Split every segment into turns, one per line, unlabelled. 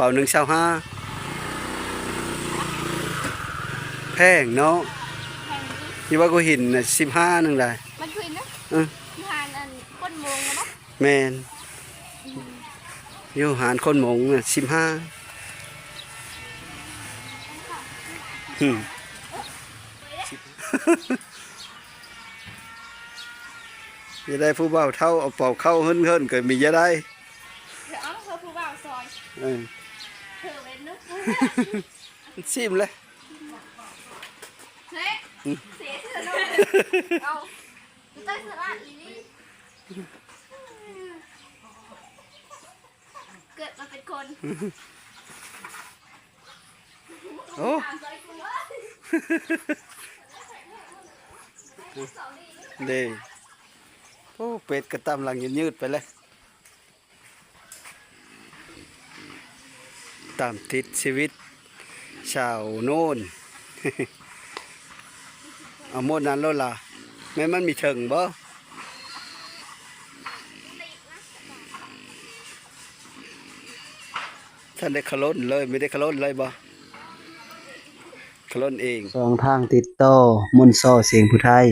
เป่าหนึ่งเช้าห้าแพงเนาะยี่ว่ากูเห็น15นึงได้
มันคืนนะทานอันก้นโมงนะ
แมนอยู่หารคนหมง15จะได้ผู้บ่าวเท่าเอาเป่าเข้าเฮิรนเกิดมีจะได้
เดี๋ยวเอาเธอผู้บ่าวซอยเธอเป็นนึก
ซิมเลย
เฮ้เสียเธอโน่เอาใต้สลัดอีนี่เกิดมาเป็นคน
โอ้เด้โอ้เป็ดกระตำหลังยืดไปเลยตามติดชีวิตชาวโน่นเอาหมดนั้นแล้วล่ะแม่มันมีเชิงบ่ท่านได้ขลุ่นเลยไม่ได้ขลุ่นเลยบ่ขลุ่นเองสองทางติดต่อมนต์ซ้อเสียงผู้ไทย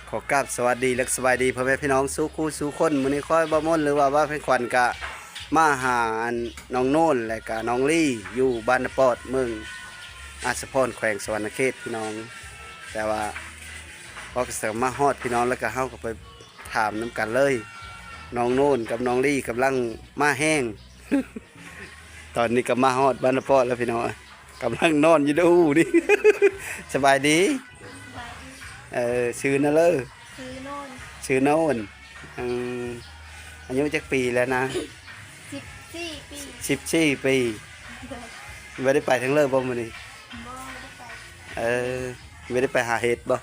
ขอกราบสวัสดีและสบายดีพ่อแม่พี่น้องสู้คู่สู้คนมื้อนี้ค่อยบ่ม่นหรือว่าเพิ่นขวัญกะมาหาน้องโน่นและกะน้องลี่อยู่บ้านนปอดเมืองอาสะพรแขวงสวรรณเขตพี่น้องแต่ว่าพอเสริมมาฮอดพี่น้องแล้วก็เฮาก็ไปถามน้ำกันเลยน้องโน่นกับน้องลี่กำลังมาแห้ง ตอนนี้ก็มาฮอดบ้านนปอดแล้วพี่น้องกำลังนอนอยู่ดูนี่ สบายดีชื่อนั่นเลยชื่อโน่นอายุจักปีแล้วนะ14 ปีไม่ได้ไปทั้งเลิกบ่มื้อนี้ไม่ได้ไปหาเห็ดบ่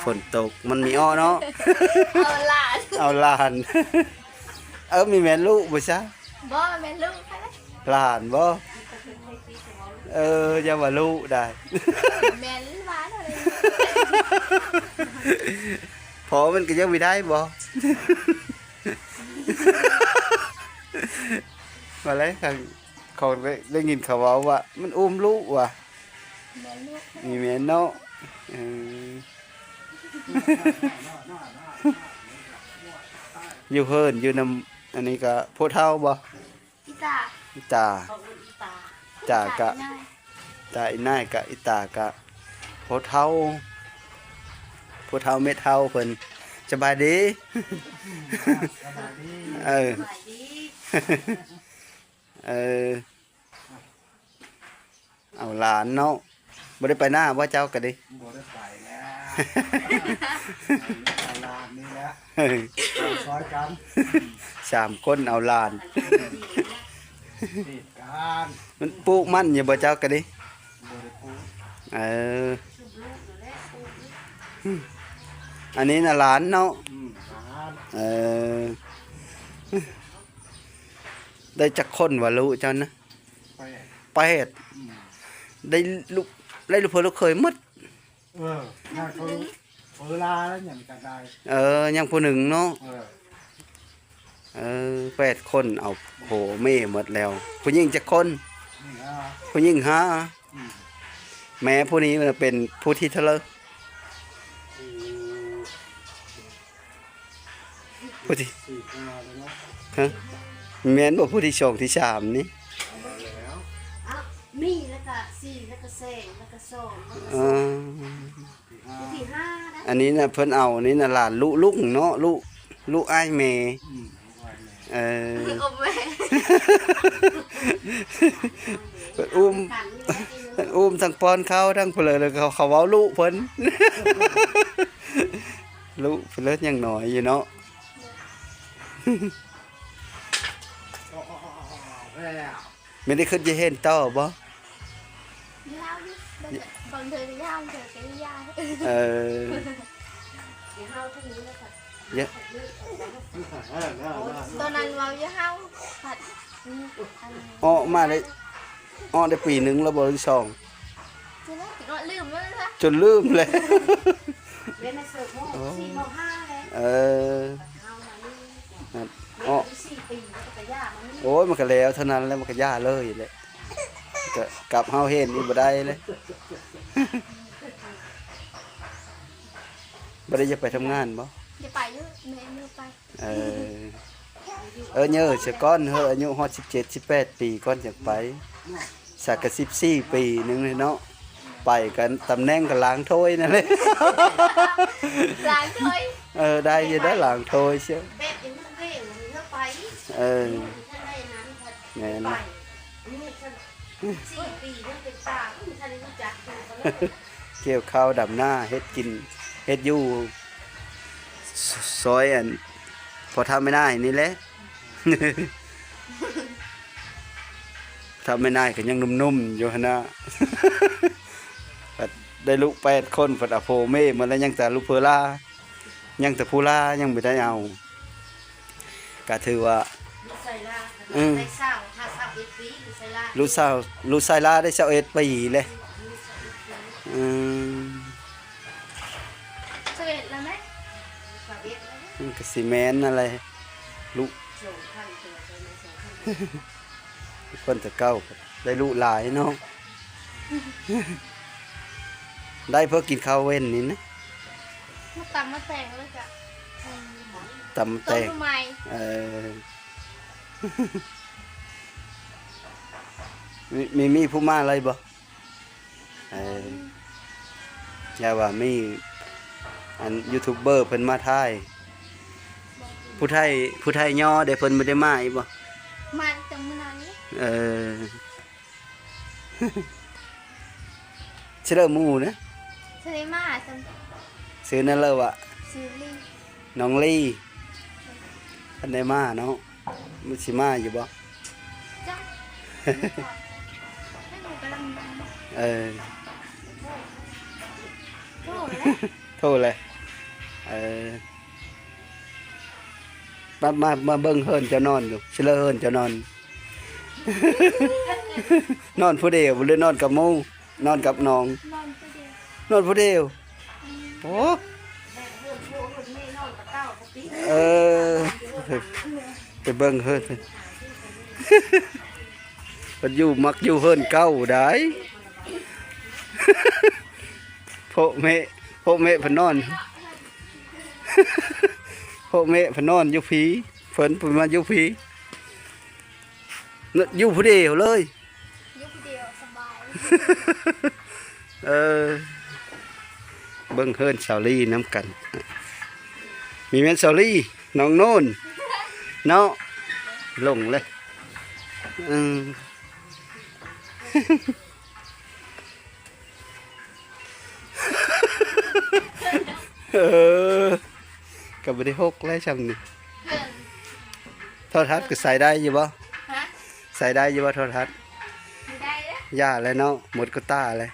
ฝนตกมันมีอ้อเนาะเอาหลานมีแม่ลูกบ่ซะ
บ่แม่ลูก
หลานบ่อย่าว่าลูกได้
แม่ลิ้นหวานอะไร
พอมันก็ยังไม่ได้บ่มาเลยเขาได้ยินเขาว่ามันอุ้มลูกว่ะมีแม่เนาะอยู่เฮินอยู่นำอันนี้ก็ผู้เฒ่าบ่จ่ากะจ่าอีนายกะอีตากะผู้เฒ่าเม็ดเฒ่าเพิ่นสบายดีเอาหลานเนาะบ่ได้ไปหน้าบ่เจ้าก็ดิ
บ่ได้ไปแล้วเอาหลานนี่แหละซอยกัน
3คนเอาหลาน
ติดกัน
มันปลูกมันอยู่บ่เจ้าก็ดิ
บ่ได้ปลูก
อันนี้น่ะหลานเนาะ
หลาน
ได้จักคนว่าลูกเจ้านะ8ได้ลูกเพิ่นลูกเคยหมด
น่าเขาเวลาแล้วหยังก็ได้
ยังผู้หนึ่งเนาะ8คนเอาโหแม่หมดแล้วผู้หญิงจักคนผู้หญิง5แม่ผู้นี้มันเป็นผู้ที่เท่าไหร่ผู้ที่ฮะแม่นบ่ผู้ที่2ที่3นี่
มีแล้วก็4แล้วก็2แล้วก็2ที่5นะ
อันนี้น่ะเพิ่นเอาอันนี้น่ะหลานลูกเนาะลูกอ้ายแม่
แม่
อุ้มทั้งปอนเขาทั้งเพลเลยเขาเว้าลูกเพิ่นลูกเพิ่นเลิศยังน้อยอยู่เนาะไม่ได้ขึ้นจะเห็นต่อบ่
บางเธอจะย่างเธอจะย่างตอนนั้นเราจะเฮาผัด
มาได้ปีนึงแล้วบ่ที่2
จนลืมเลย
เลย ยมันก็แล้วเท่านั้นแล้วมันก็ย่าเลยแหละก็กลับเฮาเห็นอีกบ่ได้เลย บ่ได้จะไปทำงานบ่
จะไปเยอะแม่เมื่อไป
เยอะเสียก่อนเฮออายุฮอด17 18 ปีก่อนจังไปสักก็14 ปีนึงเลยเนาะไปกันตำแหน่งก็ล้างถ้วยนั่นแหละ
ล้างถ้วย
ได้อยังได้ล้างถ้วยเชียว
เป็ดยังไม่เร่งมันก็ไป
เออ
ท่านได้นั้นท่าน
แม่น
ไปนี่ท่าน4 ปีท่านเป็นตาท่านรู้จักตัวกันแล้ว
เกี่ยวข้าวดำหน้าเฮ็ดกินเฮ็ดอยู่ซอยอันพอทำไม่ได้นี่แหละ ทำไม่ได้ก็ยังนุ่มๆอยู่หั่นน่ะ ปัดได้ลูก8คนปัดอโพเม่มาแล้วยังแต่ลูกเพอลายังแต่ผู้ลายังไม่ได้เอาก็ถือว่า
ลูกไซล่า
อืม
ได้เศร้า51 ปีลูกไซล่า
ลูกชายลาได้21 ปีเลยอืม
เสร็จแล้วไหม
21แล้วนะ
มันก็สิแมนอะไรลูก
2,000ตัวไปใน2,000
คนแต่เก้าได้ลูกหลายเนาะ ได้เพื่อกินข้าวเว้นนี่นะ
มาตำมาแต่งแล้วจ้ะ
ตำ
ต้
แต
ม
ก
ทำไม
เออ มีผู้มาอะไรบ่เอออย่าว่ามีอันยูทูบเบอร์เพิ่นมาถ่ายผู้ไทยย่อได้เพิ่นบ่ได้มาอีกบ่
มันจังมันนั้นเลย
เออ เชื่อหมู่นะ
เสร็จมาจัง
ซื้อนั่นเลยว่ะ
ซีรีส์
น้องลี่อันได้มาเนาะมันสิมาอยู่บ่
จ้ะให้หนูกำลัง
เออ
โทษแล้ว
โทษเลยเออมาเบิ่งเฮิรนเจะนอนอยู่สิเลอเฮิรนเจะนอน นอนผู้เดียวบ่หรือนอนกับหมู่นอนกับน้อง
นอนไปเดียวน
อนผู้เดียวโอ้
แต่เรื่องพวกคนนี้นอนกับเต้าปกติ
เออไปเบิ่งเฮิรน มันอยู่มักอยู่เฮิรนเก่าได้ โพะเมะเพิ่นนอน โพะเมะเพิ่นนอนอยู่ผีเพิ่นเพิ่นมาอยู่ผีน่ะอยู่ผู้เดียวเลย
ยุคเดียวสบาย
เออเบิ่งเฮิรนสาวลีน้ำกัน มีแม่นสาวลีน้องโน่นเนาะลงเลยอืม เออก็บ่ได้หกแล้วช่ำนี่
เพื่อน
โทรทัศน์ก็ใส่ได้อยู่บ่
ฮะ
ใส่ได้อยู่บ่โทรทัศน์
ไม่ได้เลย
ย่าแล้วเนาะหมดก็ตาเลย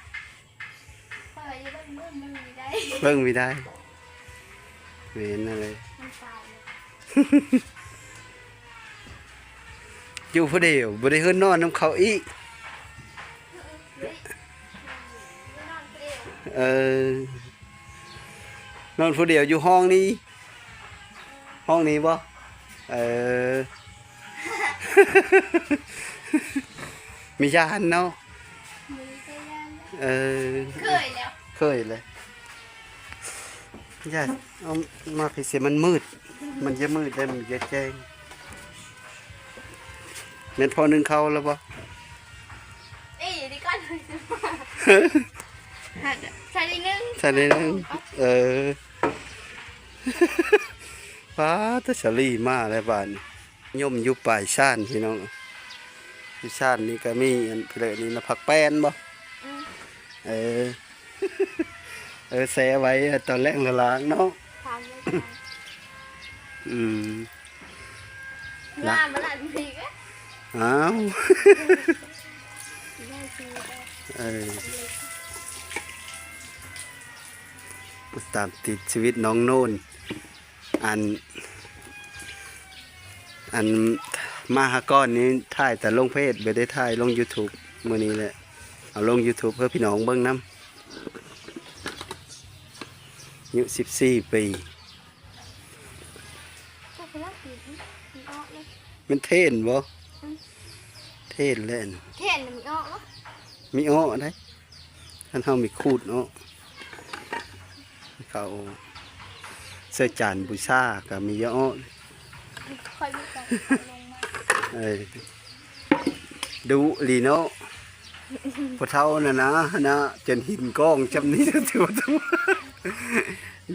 เปิดอยู่บ้านมืดมันไม่ได้
เบิ่งไม่ได้เห็นอะไร
มันตายเลย
อยู่ผู้เดียวบ่ได้เฮือนนอนน้ำเขาอีก
เฮ้ยไม่นอนเปรี้ยว
เออ นอนผู้เดียวอยู่ห้องนี้ ห้องนี้บ่เออ มียานเนาะ
มือก็ยัน
เออ
เคยแล้ว
เคยเลยยานเอามาพิเศษมันมืด มันจะมืดได้มันจะแจ้งแม่นพอนึงเข้าแล้วบ่
เอ้ยอยู่ดีก่อนใส่ดีนึง
ใช่เลยนึงเออ ป้าตะสลีมาแล้วบ้านย่อมอยู่ปลายชานพี่น้องที่ชานนี่ก็มีอันเพลนี่นะผักแป้นบ่
อืม
เออ เออแซ่ไว้ตอนแรกละล้างเนาะ
ทำเลยจ้ะ
อืม
งานมันอะไรอีกอะ
อ้าว
ได้ซื้อได้
เออตามติดชีวิตน้องโน่นอันมาหาก้อนนี้ถ่ายแต่ลงเพจไม่ได้ถ่ายลง YouTube มื้อนี้แหละเอาลง YouTube เพื่อพี่น้องเบิ่งนำอายุ14 ปี
ก็ไปรับผีผีออกเลย
มันเทนบ่ เทศเล่น
เทนมีออกวะ
มีอ้อได้ท่านเฮามีคูดเนาะเขาเสื้อจานบูชาก็มีอ้อ
คอยมีการลงมา
เอ้ยดูลีเนาะพอเท่านะจนหินก้องจำนี้ถือว่าตัว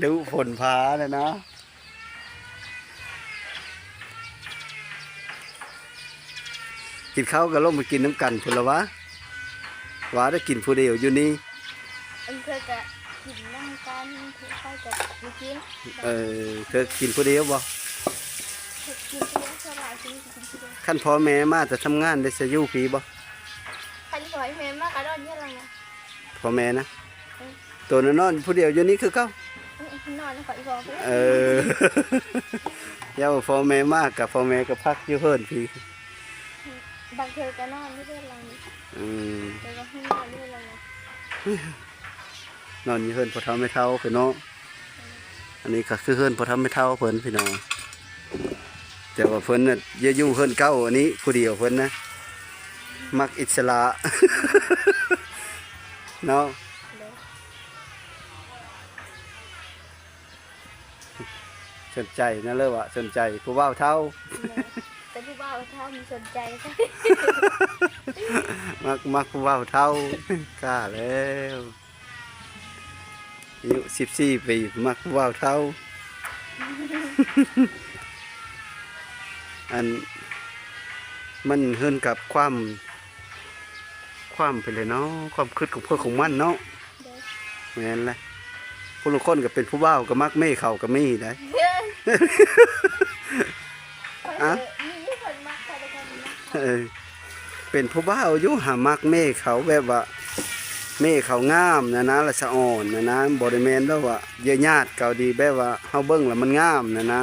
ดูฝนฟ้าเลยนะกินข้าวก็ลงมากินน้ำกันพุ่นละวะว่าได้กินผู้เดียวอยู่นี่
อันเคยจะกินน้ำกันเพื่อค่อยจะมีกิน
เธอกินผู้เดียวบ่
กินเพื่อสบายกินกินเพื่อ
ขั้นพ่อแม่มาจะทำงานได้จะอยู่ผีบ่
คันถอยแม่มากกระโดดเยอะเลยนะ
พ่อแม่นะตัวนนอนผู้เดียวอยู่นี่คือเก้าน
อนขออีกพอเพื่อ
เย้าพ่อแม่มากกับพ่อแม่ก็พักอยู่เฮินผี
บางเธอก็นอนไม่ได้อะไรเดี๋ยวก็ให้นอนไม่ได้อะไร
นอนอยู่เฮินพอเท่าไม่เท่าพี่น้องอันนี้ก็คือเฮินพอเท่าไม่เท่าเพิ่นพี่น้องแต่ว่าเพิ่นน่ะอยู่เฮินเก้าอันนี้ผู้เดียวเพิ่นนะมักอิสระ เนาะสนใจนะเลยว่ะสนใจผู้บ่าวเท่า
แต่ผู้บ่าวเท่ามีสนใจใช่
มักผู้บ่าวเท่ากล้าแล้วอายุ14 ปีมักผู้บ่าวเท่า อันมันเฮินกับความไปเลยเนาะความคิดของเพื่อของมันเนาะแม่นแหละผู้ลางคนก็เป็นผู้บ่าวก็มักเม่เขาก็มีได้
มีคนมากใครจะทำนะ
เป็นผู้บ่าวอยู่หามักเม่เขาแบบว่าเม่เขางามนะละสะอ่อนนะบ่ได้แม่นแล้วว่าเยอะญาติเก่าดีแบบว่าเฮาเบิ่งแล้วมันงามนะ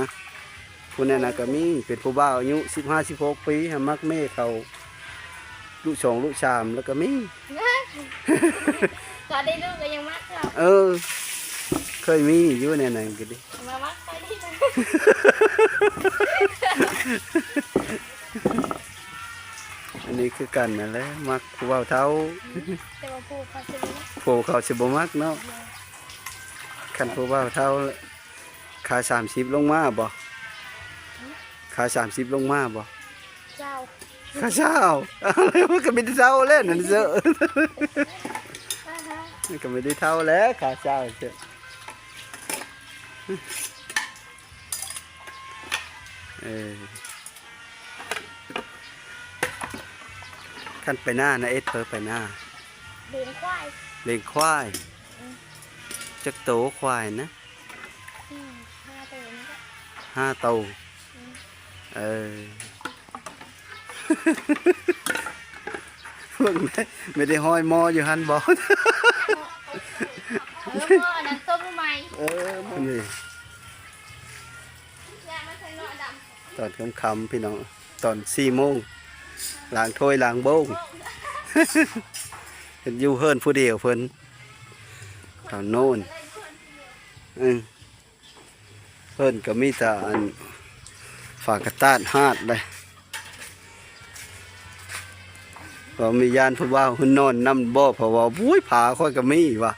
ผู้นั้นน่ะก็มีเป็นผู้บ่าวอายุ15-16 ปีหามักเม่เขาลูก2ลูก3แล้วก็มี
ก็ได้ลูกก็ยังมากเรา
เคยมีอยู่ในนั้นก็ดิ
มามักไปที่ไหน
อันนี้คือกันนั่นแหละมักผู้บ่าวเฒ่า
แต่ว่าผู้เขาซื้อ
ผู้เขาสิบ่มักเนาะคันผู้บ่าวเฒ่าขา30ลงมาบ่ขา30ลงมาบ่
เจ้า
ขาเช้าอะไรมันก็ไม่ได้เท่าแล้วนั่นเจ้ามันก็ไม่ได้เท่าแล้วขาเช้าเจ้าขั้นไปหน้านะเอ็ดไปหน้า
เลี้ยงควาย
เลี้ยงควายจักโตควายนะ
5 ตัวนี้ก็
5 โตพวกนี้ไม่ได้ห้อยมออยู่หันบ่
แล้วก็อันนั้นต้มใหม่
มันนี่
ยาไม่ใช่เนาะดำ
ตอนค่ำๆพี่น้องตอน4 โมงล้างถ้วยล้างโบง เห็นอยู่เฮิรนผู้เดียวเพิ่นตอนโน่นเฮิรนก็มีแต่อันฝากกระตาดฮาดเลยว่ามียานผู้ว่าหุ่นนอนนำบ่เพราะว่าบุ้ยผาค่อยก็มีว่ะ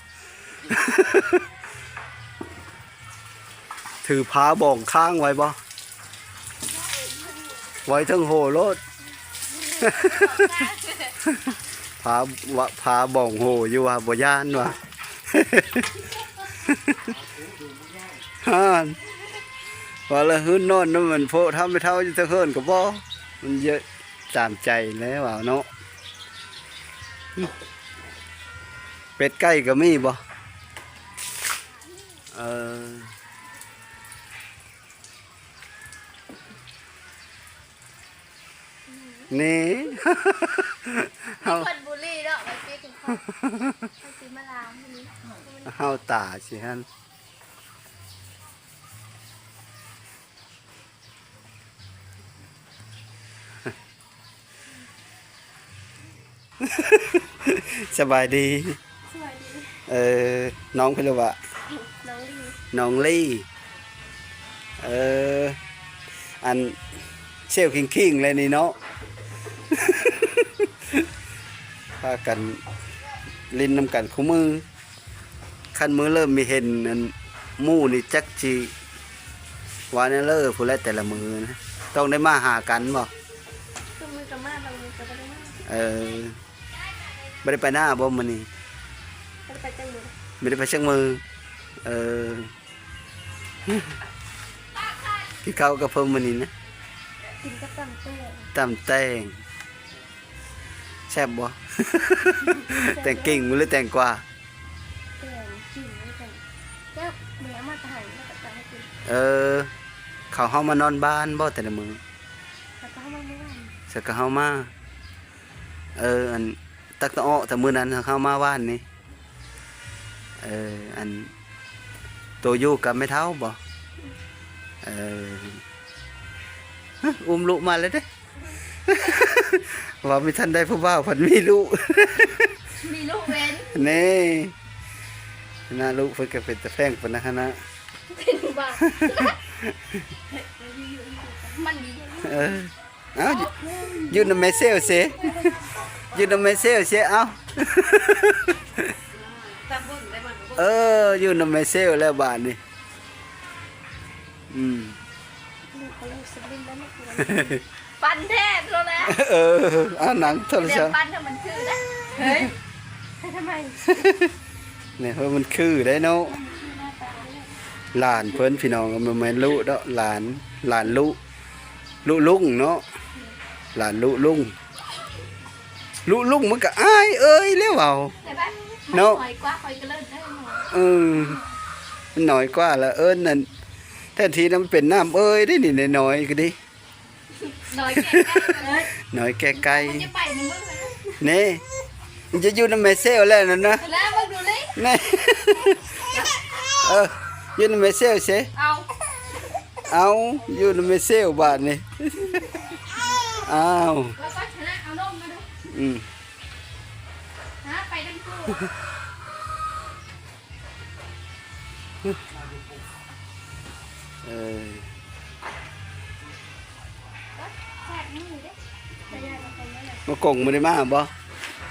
ถือผาบ่องข้างไว้บ่ไว้ทั้งโหรถ ผาบ่องโหอยู่ว่าบ่ย่านว่ะ ฮ่านว่าละหื้นนอนนั่นมันโพทำไปเท่าอยู่ทั้งเฮิรนก็บ่มันเยอะตามใจแล้วว่าเนาะเป็ดไก่ก็มีบ่นี่
คนบุรีเนาะไปปีถึงเขาไปปีมะลาวทีนี้
เฮาตาสิฮันสบายดี
สวัสดี
น้องเพิ่นว่า
น้องลี
น้องลี่อันเซลคิงๆเลยนี่เนาะ พากันลิ้นน้ำกันคู่มือคันมือเริ่มมีเห็นอันหมู่นี่จักจีวาแนเลอร์ผู้แลแต่ละมือนะต้องได้มาหากันบ่
คือมือกับมาบางมือกับไม่ได้มา
ไม่ได้ไปหน้าบ่มื้อนี้
ไม่ได้ไปจังมือ
ไม่ได้ไปเชียงมือที่เขากับเพิ่มมื้อนี้นะ
กินกับตำเต้
ตำแตงแซ่บบ่ แต่งกิ่งหรือแต่งกว่า
แกงกินด้วยกันแล้วเดี๋ยวมาถ่ายแล้วก็จะให้กิน
เขาเฮามานอนบ้านบ่แต่ละมื้อ
แล้วก็ให้มันไม่ไหว
สักก็เฮามาอันตักตะอ้อแต่มื้อนั้นเฮามาบ้านนี่อันโตอยู่กับแม่เฒ่าบ่อุ้มลูกมาเลยเด้ ว่ามีท่านได้ผู้บ่าวเพิ่นมีลูก
มีลูกเว้น
นี่น่าลูกเพิ่นก็เป็นตะแพงเพิ่นนะคณะ
เป็นบ้ามันดี
เอ้าอยู่นำแม่เซลเสอยู่นำแม่เซลเสเอ้า
ตามเบิ่งได้มันก็
อยู่นำแม่เซลแล้วบาดนี้
ลูกเขาลูกสลิงแล้วไม่กลัวปันแท้แล้วนะ
หนังโทร
เรีย
ศั
ก
พท์
ปันถ้ามันคือนะเฮ้ยทำไม
เนี่ยเพราะมันคือได้เนาะหลานเพิ่นพี่น้องมันแม่นลูกเนาะหลานลูกลุงเนาะหลานลุงมันก็อ้ายเอ้ยแล้วเว้า
แต่บ้าน
เนาะ
หอยกว่าหอยกระเลิศได้หมด
มันน้อยกว่าละนั่นแท้ทีนั้นมันเป็นน้ำเอ้ยได้นี่น้อยๆก็ดิ
น้อยแก่ใกล้เลย
น้อยแก่ไกล
มันจะไปในมึงเลย
นี่มันจะอยู่นำแม่เซลแล้วนั่นนะ
แล้วมึงดูเลย
นี่ อยู่นำแม่เซลเส
เอา
อยู่นำแม่เซลบาดนี่อ้าว
แล้วก็ชนะเอานมมาดูฮะไปทั้งคู่ แซ่บมือเด้จะยากกว่าคนนั่นแหละ
มากงไม่ได้มาบ่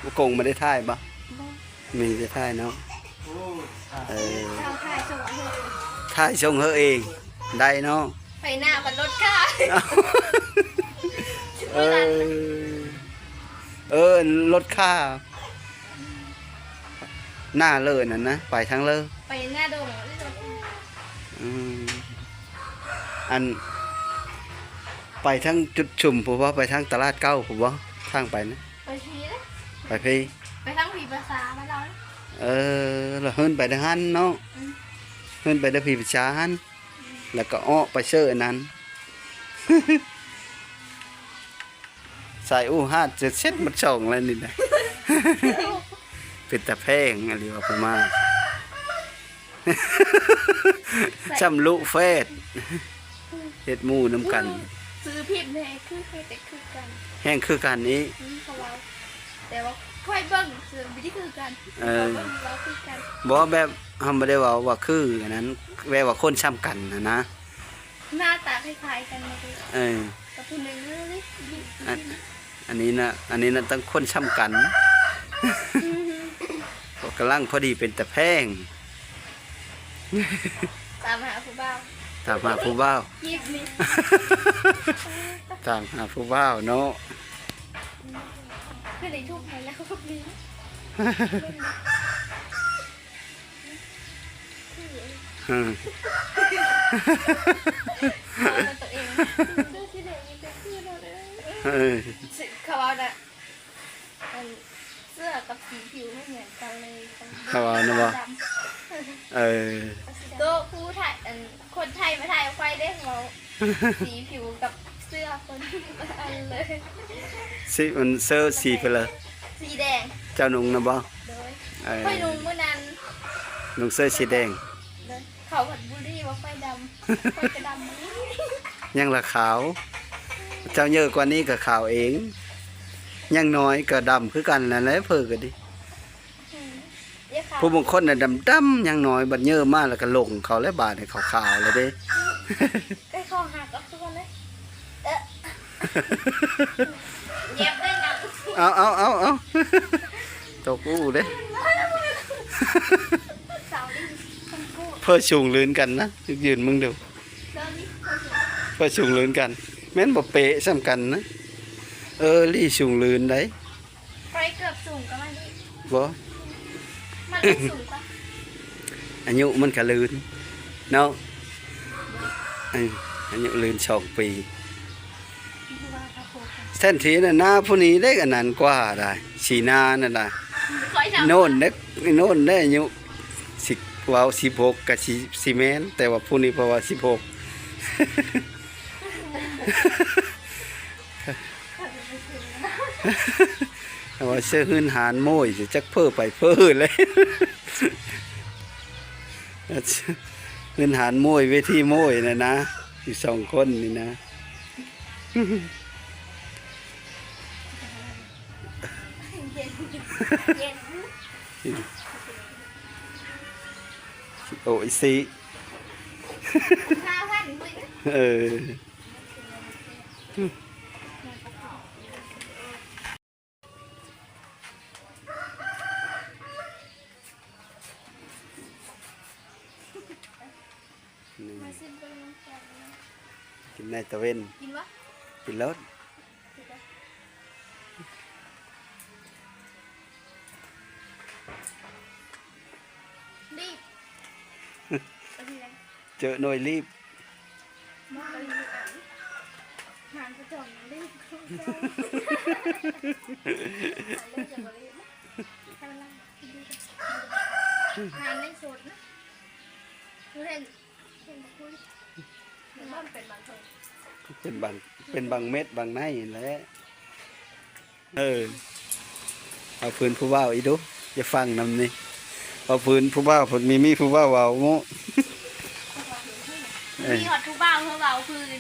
มากงไม่ได้ถ่ายบ่มีได้ถ่ายเนาะ
เราถ่ายส่งให้
ถ่ายส่งเฮาเองได้เนาะ
ไปหน้าพันรถค่ะ
รถค่าหน้าเลยนั่นนะไปทางเลย
ไปหน้าโดง
อันไปทั้งจุดชุมผมว่าไปทั้งตลาดเก้าผมว่าทางไปนะ
ไปทีเลย
ไปพี่
ไปทั้งผีภาษามาแล้ว
เราเฮินไปทางหันเนาะเฮินไปทางผีประชาหันแล้วก็อ้อไปเชื่ออันนั้น ใส่อู้ห้าจะเช็ดมัดช่องแล้วนี่นะ เป็นตะแพงอะไรวะพม่า จำลุเฟสเฮ็ดหมูน้ำกัน
ซื้อพิมพ์ในคือใครแต่คือกัน
แห้งคือกันนี้
เขาเราแต่ว่าค่อยเบิ้งซื้อวิธีคือกันเราคือกัน
บอกแบบทำไม่ได้ว่าคืออันนั้นแปลว่าคนช้ำกันนะ
หน้าตาคล้ายๆกันเลย แต่คนหนึ่งเลย
อันนี้นะต้องคนช้ำกันกำลังพอดีเป็นตะแพง
ตามหาผู้บ่าว
ตามหาผู้บ่าว
ยิบนี่
ตามหาผู้บ่าวเนาะ
เพื่อนในทุกข์แล้วก็มีตัวเองดูที่ไหนมีแต่คือเราเลยเขาเอาน่ะเสื้อกับสีผิวไม่เหมือนกันเลย
เขาเอานะบ่
ตัวผู้ถ่ายคนไทยมาถ่ายไฟได้เขาสีผิวกับเสื้อคนอันเลย
สิมันเสื้อสีไปเลย
สีแดง
เจ้าหนุ่งนะบ่
โดยค่อยนุ่งเมื่อนั้น
หนุ่งเสื้อสีแดง
เขาผัดบุรีว่าไฟดำไฟกระดำ
ยังละขาว เจ้าเยอะกว่านี้ก็ขาวเอง ยังน้อยก็ดำคือกันนั่นแหละเพิ่นก็ดิ ผู้บางคนน่ะดำๆยังน้อยบัดเยอะมากแล้วก็ลงเขาแล้วบาดให้ขาวๆแล้วเด้
ไอ้คอหักก็คือเลยเย็บได้นะ
เอา ตกอู้เด้
สาวนี่คนกู้
เพื่อชุงลืนกันนะยืนมึงดู
เดินนี่คนสูง
เพื่อชุงลืนกัน แม่นบ่เป๊ะซ้ำกันนะลี่ชุงลืนได้
ไปเกือบสูงก็ไม่ได้
บ่
มันไม่สูงปะ
อายุมันก็ลืนเนาะอายุลืน2 ปี
คือว่าเขาโคกัน
แท่นทีน่ะหน้าผู้นี้ได้กันนานกว่าได้สีหน้านั่นน่ะ
คอยทำ
โน่นเด็กโน่นได้อายุ10ว้าว16กับสิแม่นแต่ว่าผู้นี้เพราะว่า16 แต่ว่าเสื้อหื้นหานโม้ยสิจักเพ้อไปเพ้อเลยหื้นหานโม้ยเวทีโม้ยน่ะนะอยู่2 คนนี่นะ
เย็นเย็น
โอ้ยสิ
ข้าวพันคุย
เออนี่
มาซิมเป็นน้ำแข็งนะ
กินในตะเวน
กินวะ
กินรถ
รีบไปที่ไหน
เจอหน่วยรีบ
มาไปที่ไหนหานประจงรีบเข้าใจหานเล่นจะบริบให้มันลั่งหานเล่นสดนะเล่นแบบคุยมันบ้านเป็นบางคน
เป็นบางเม็ดบางไนแหละเอาพื้นผู้ว่าวอีดูอย่าฟังนำนี่เอาพื้นผู้ว่าวผมมีผู้ว่าวเอาโม
มีหอดทุกบ้างเพื่อเบาพื้น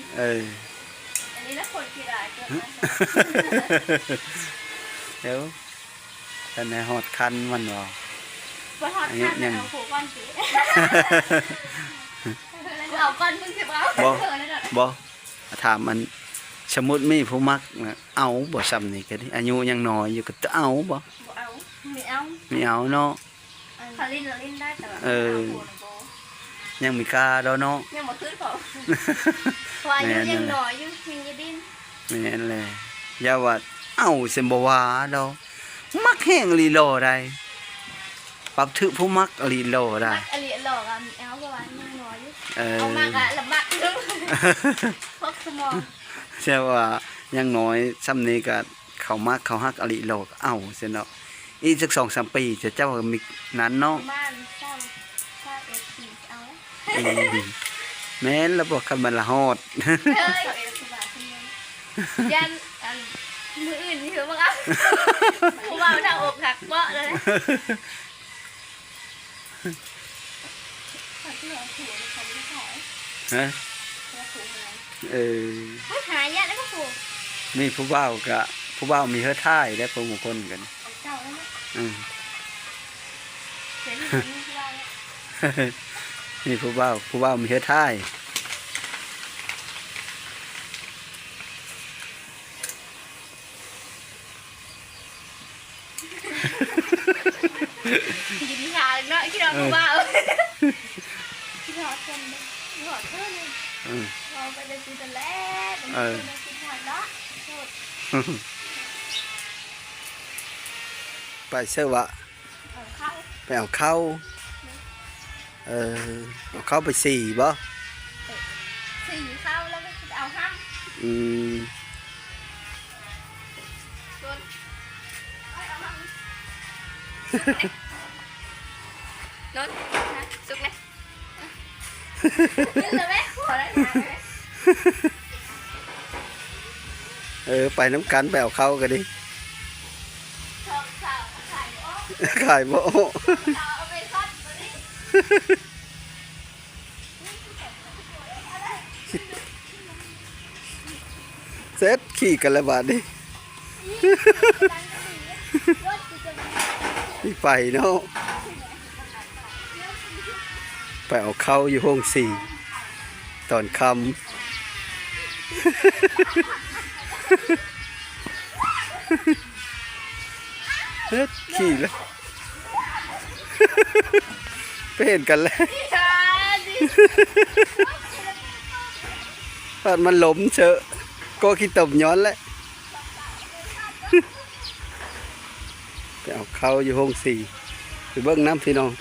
อันนี้นะคนกีฬาเกิดมา
เดี๋ยวท่านในหอดคันมันวะ
ไปหอดท่านเอาผูกก้อนสีเอาก้อนมึงสิเอาเธอเลยนะ
บ่ถามมันสมมุติมีผู้มักนะเอาบ่ซ้ำนี่ก็ดิอายุยังน้อยอยู่ก็จะเอาบ่
เอาไม่เอา
ไม่เอาเนาะ
เขาเล่นเราเล่นได้แต่ว่า
ยังมีกาดอกเนาะ
ยังมาขึ้นเขาวายุยังหน่อยยังยังจะดิ้น
แม่นแหละอย่าว่าเอาเสิบ่ว่าดอกมักแห้งลีโลได้ปรับถือผู้มักลีโลได้
มักอลีหลอกอะมีเอาก็ว่ายังหน่อยอยู่
เออ
เอามากอะลำบากพกสมอง
ใช่ว่ายังน้อยซ้ำนี้ก็เขามักเขาฮักอลีโลกเอาเสียเนาะอีกสัก2-3 ปีจะเจ้าก็มีนั้นเนาะ
บ้านเช่าเอฟซีเอา
แม่นแล้วบอกคำมันละฮอด
เฮ้ยเอฟซีบาทคนนึงยันมืออื่นนี่คือมั้งอ่ะกูว่าหน้าอกหักเบาะเลยขอที่เราถูกเขาไม่ขาย
ฮะ
เราถูกอะไร
เออ
หายากแล้วก็ถูก
มีผู้บ่าวกะผู้บ่าวมีเฮือท่ายและผู้มงคลกัน
ของเจ้าแล้วนะ
อืม
เสียงนี่ที่เราเนี่ย
มีผู้บ่าวมีเฮือท่าย
ยินขาเนาะที่เราถูกว่าที่เราทำเลยหอดเท่านึง
อืม
เราไปเดินกินแต่แรกเป็นคนกินหอยละโทษ
ไปเสื้อวะ
เอาเข้า
ไปเอาเข้าเอาเข้าไปสี่บ่
สี่เข้าแล้วก็เอาห้าม
อืม
โดนเอาห้ามโดนนะสุกเลยเล่นเลยไหมขอได้ไหม
ไปน้ำกันไปเอาเข้ากันดิ
ชอบสาวขายโอ้
ขายบ่
สาวเอาไปซ่อนตัวนี้
เซ็ตขี่กันละบาทดิ นี่ไปเนาะไปเอาเข้าอยู่ห้องสี่ตอนคำ เฮ็ดขี่แล้ว ไปเห็นกันแล้ว
จ้าดิ
มันล้มเชอะก็ขี้ตมย้อนแล้ว ไปเอาเข้าอยู่ห้องสี่ไปเบิ่งน้ำพี่น้อง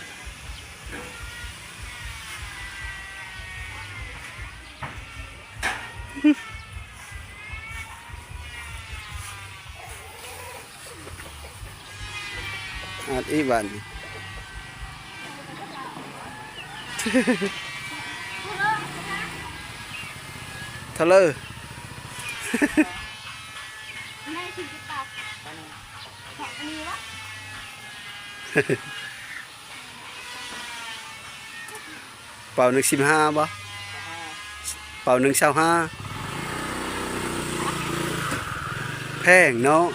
อาอีบัน ทะเล
แม่คือจะตัดแขกมีวะ
เป่า1.15บ่เป่า1.25แพงเนาะ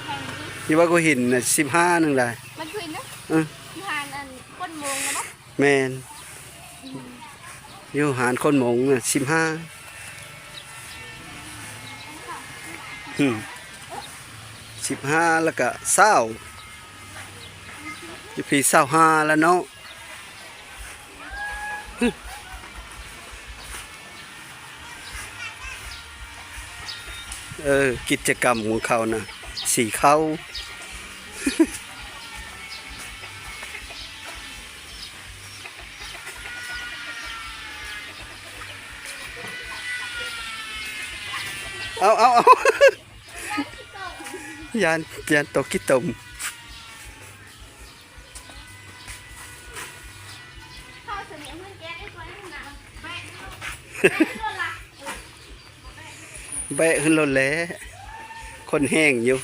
แข่งดิ
นี่ว่ากูเห็นน่ะ15นึงได้
มันคือนะ
เออ
ทานอันก้นโมงนะมั้ง
แม่นอยู่หารคนหมงน่ะ1515แล้วก็20อยู่พี่25แล้วเนาะกิจกรรมของเขานะสีเขาเอา ยานตกขี้ตม
ข้าวเสนียมันแก้ได้คนให้หนักแม่ก็ละ
แบะขึ้นรถแล้วคนแห้งอยู่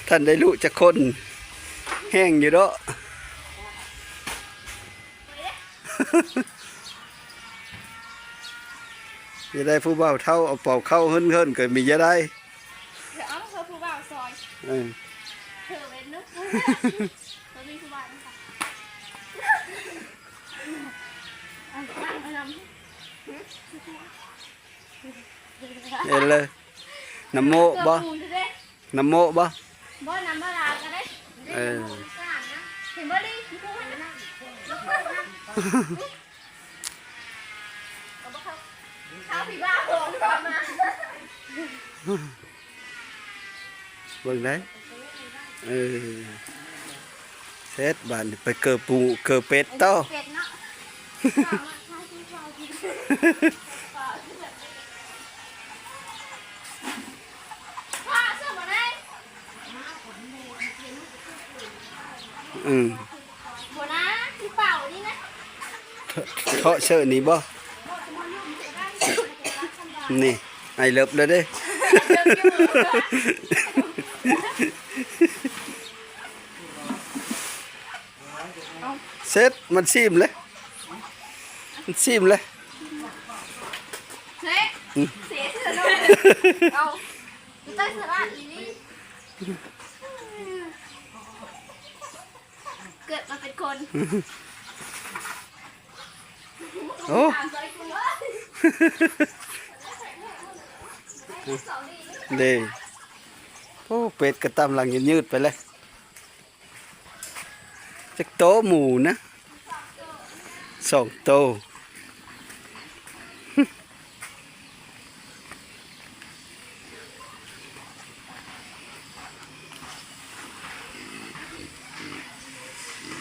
ท่านได้รู้จะคนแห้งอยู่เด้อ จะได้ผู้เบาเท่าเอาเป่าเข้าเฮิ่นๆเกิดมีจะได้
เดี๋ยวเอาเธอผู้บ่าวซอย
เออ
เธอเป็นนึกเธอมีผู้บ่าวนะคะเอาตั้งเอานำ
เอ็นเลยน้ำโมบ่
เกือบหมุนเด้
น้ำโมบ่
บ่น้ำบ่ลาก็ได้
เออ
เห็นบ่ดิผู้ให้นะข้าวผีบ้าโผล่ขึ้นมา
เบิ่งได้เสร็จบานไปเกิดปูเกิดเป็ดต่อ
เป็ดเนาะว่าเสื้อบ่ได้ บ่นะคือเปล่านี่นะ
เทาะเชิญนี่บ่นี่ไอเลิฟเลยเด้ เสร็จมันซิมเลยมันซิมเลย
เฮ้ยเสียเสื้อเลยเอาดูใต้เสื้อราดอีนี่เกิดมาเป็นคน
โอ้
ถามใจกูว่า
เด้โอ้เป็ดกระตำหลังยืดๆไปเลยจักโตหมูนะ2 โต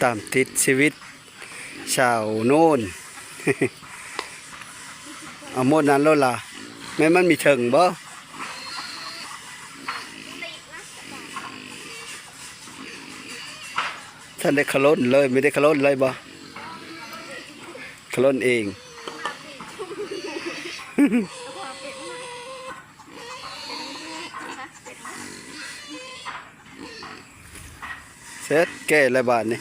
ตามติดชีวิตชาวโน่น เอาหมดนั้นแล้วล่ะแม่มันมีถึงบ่ท่านได้ขล้นเลยไม่ได้ขล้นเลยบ่ขล้นเอง เสร็จแก่ละบาทนี่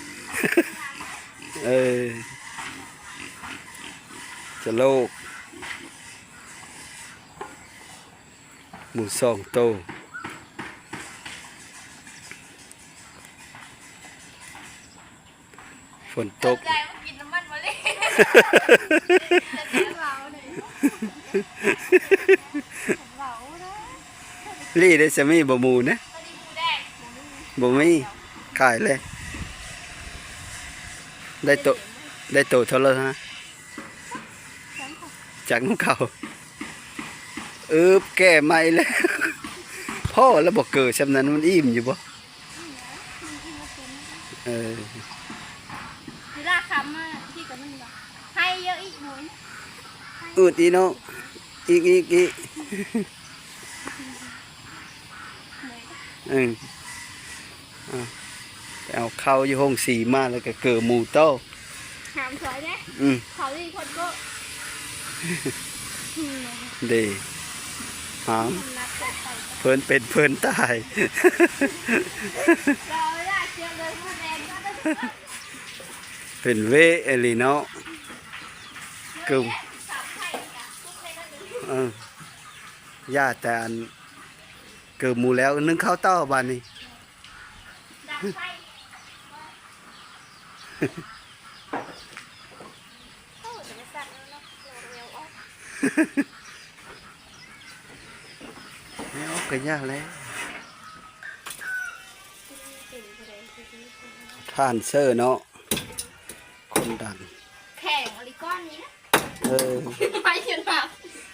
จะโลกหมู2 โตฝนตก
ใจว่ากินน้ำมันมาเลยเบาเลยเบานะ
ลี่ได้จะมีบ่หมูนะ
ก็ดีหมูแดง
บ่มีขายเลย ได้โตเท่าไหร่ฮะจากน้องเขาแก่ใหม่แล้วพ่อแล้วบอกเกิดชำนั้นมันอิ่มอยู่บ่เออ
เวลาคำมาที่กับมันบอกให้เยอะอีกหมู
อืดอีเนาะอีกอ่ะไปเอาเข้าวอยู่ห้องสีมาแล้วก็เกิดหมูโต
หามสวยเนี่ย
อืม
เขาดีคนก็
เดหาม
นักเกิดไป
เพิ่นเป็นเพิ่นตาย
เราไม่ได้เชื่อเลยผู้แดงก็ได้
เป็นเวเอลีเนาะกึม
สาวไทยค่ะทุกเพลงก็ดี
เออย่าแต่อันเกิดหมูแล้วนึ่งข้าวเต้าบานนี้
ดังไฟโอ้จะไม่สั่นแล้วเนาะเร็วๆออก
ไม่ออกก็ยากแล้วท่านเซอร์เนาะคนดัง
แข่งอลิก้อนนี้นะ
เออ
ไปเห็นแบบ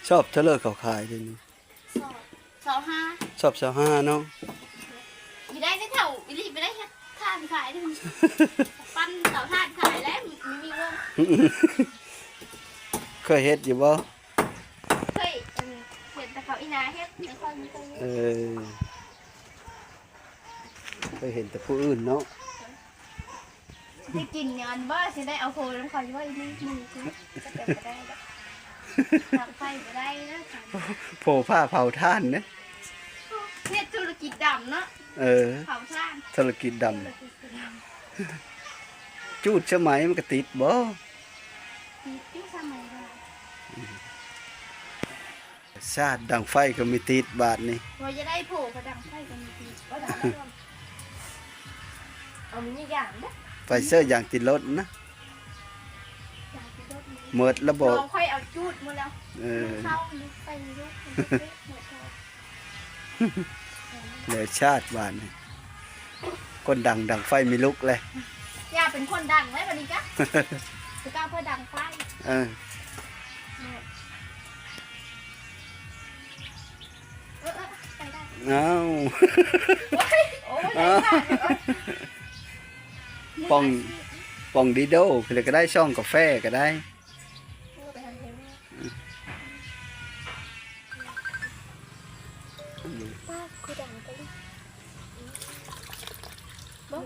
ชอบเทเลอร์เขาขายเลยนี่
สองห้า
ชอบชาวห้าเนาะ
ไม่ได้แถวอิลีไม่ได้แค่ท่านขายด้วยปั้นเสาท่านขายแล้วไม่มีวง
เคยเฮ็ดอยู่บ่
เคยเห็นแต่เขาอีนาเฮ็ดแต่คนไม่เคย
เออเคยเห็นแต่ผู้อื่นเนาะ
จะกินงานบ้าฉันได้เอาโคน้ำคอยว่าอีนี่มือคุณจะเก็บไปได้ทำไฟไปได้นะ
โผล่ผ้าเผาท่านนะ
เฮ็ดธุรกิจดำเนาะ
เออ
เผาท่าน
ธุรกิจดำจูดสมัยมันก็ติดบ่
ที่สมัยก่อน
ชาติดังไฟก็มีติดบาทนี่
เราจะได้โผล่กระดังไฟกันทีก็ดังเอามันอย่างนะ
ไฟเซอร์อย่างติดรถนะเมิดระบบ
ลองค่อยเอาจูดมาแล้ว
เออ
เข้าลุกไปลุกหมดเลย
เหลือชาติบาทนี่คนดังไฟมีลุกเลย
ย่าเป็นคนดังไหมวันนี้จ๊ะจะก้าวเพื่อดังไฟ
เออ
ไปได้
เอา
โอ้ย
เอาปองดีโดคือก็ได้ช่องกาแฟก็ได้
ป้าคือดังไปเลยบ้ง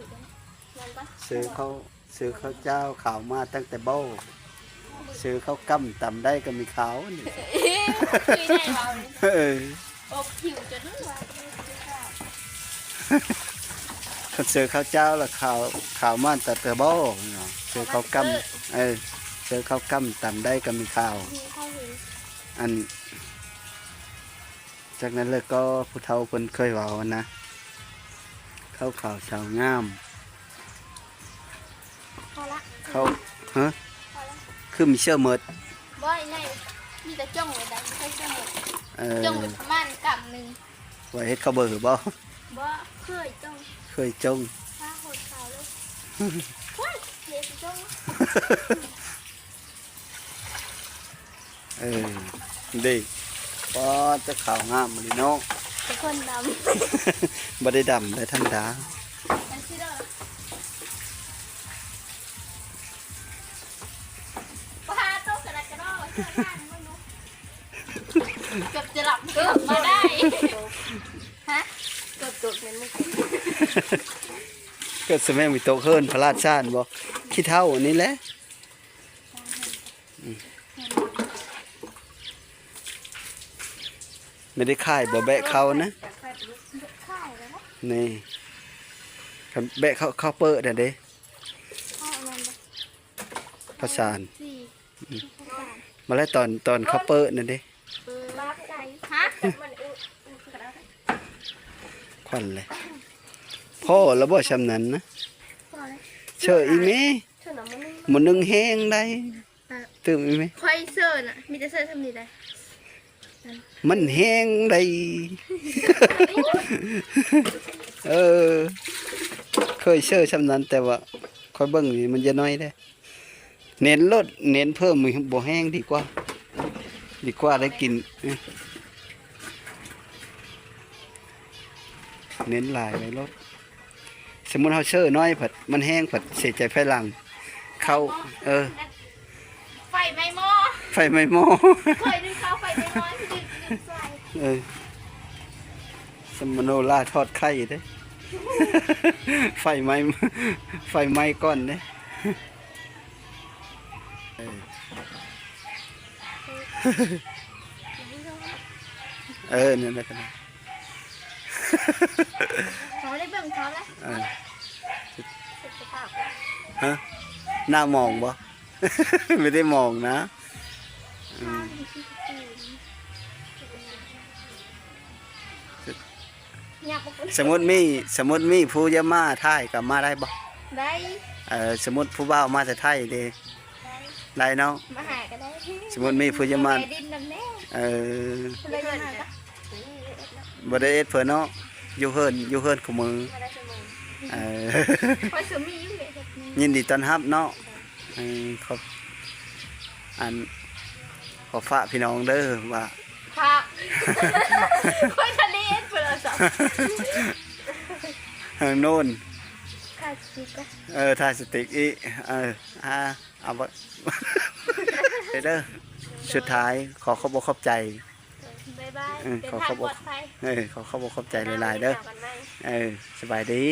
นั่นปะ
ซื้อข้าวเจ้าขาวมาตั้งแต่เบ้าซื้อข้าวกั้มตำได้ก็มีขาวนี่
คือได้เรา
เออ
อบผิวจนว่า
เขาซื้อข้าวเจ้าแล้วขาวมาตั้งแต่เบ้าเนาะซื้อข้าวกั้มซื้อข้าวกั้มตำได้ก็มีขาว
มีข้าวหือ
อัน จากนั้นเลยก็ผู้เฒ่าคนเคยเว่านะข้าวขาวชาวงาม
พอละ
เขาฮะ
พอละ
คือมีเชื่อเมิด
บ่อยในมีแต่จ้องเลยดังไม่ใช่จ้องเลย
เออ
จ้องเป็นประมาณกำหนึ่ง
ไว้เฮ็ดข้าวเบอร์บ่
บ่เคยจ้อง
เคยจง
ถ้าโหดขาวเลยเฮ้ยเดี๋ยวจ้อง
เออดีก็จะขาวงามเลยเนาะ
เป็นคนด
บ่ได้ดำได้ธรรมดา
ำนั่นสิเด้อปลาโตกระดกกระดอกเชื่อบ้านไม่รู้เกือบจะหลับเกือบมาได้ฮะเกือบตกเนี่ยมึง
ก็สมัยมีโตเฮิรนพระราชชาติบ่ขี้เท่านี่แหละไม่ได้ค่ายบ่แบะเขานะ
ข้าวแล้วนะ
นี่คันแบะเขาเปิดน่ะเด้
ข้าวนั่นนะ
พระสาร
สี่
มาแล้วตอนเขาเปิดน่ะเด้
บ้าใจฮะ
ควันเลยพ่อแล้วบ่ชำนั้นนะเชื่ออีแม่
เชื่อหนอมันนี่
มันนึงแห้งได้ตื่มอีแม่
ควายเซอร์น่ะมีแต่เซอร์ทำดีได้
มันแห้งได้ เออเคยเชื่อชำนั้นแต่ว่าค่อยเบิ่งนี่มันจะน้อยได้เน้นลดเน้นเพิ่มมือบ่แห้งดีกว่าได้กินเน้นหลายไว้ลดสมมุติเฮาเชื่อน้อยผัดมันแห้งผัดเสียใจไฟหลังเข้า
ไฟไม่หม้อ
ไฟไม่หม้อ
เคยดึงเข้าไฟไม่หม้อดึงไฟ
สมโนล่าทอดไข่เด้ ไฟไหม้ก้อนเด้นั่นแหละกัน
เขาได้เบิ่งเขาแล้วสุขภาพ
ฮะหน้ามองบ่ ไม่ได้มองนะสมมติมีผู้จะมาถ่ายกับมาได้บ่
ได้
สมมติผู้บ่าวมาจะถ่ายเด้ได้เนาะ
มาหาก็ได้
สมมติมีผู้จะมา
ดินน้ำแน่
บ่
เลยมาก็
ได้เอ็ดเพิ่นเนาะอยู่เฮิรนของมือ
คอยสมีอยู่เลย
ยินดีต้อนรับเนาะขอฝากพี่น้องเด้อว่า
ค่ะคอยทะเลเปิดเอาสอง
โน่น
ค่ะสิกะ
ถ่ายสติกอีเอาบ่ เด้อสุดท้ายขอขอบใจ
บ๊ายบาย
เออ
เดิน
ขอ
ทาง
ขอบ
ปลอดภัย
ขอขอบใจหลายๆเด้อสบายดี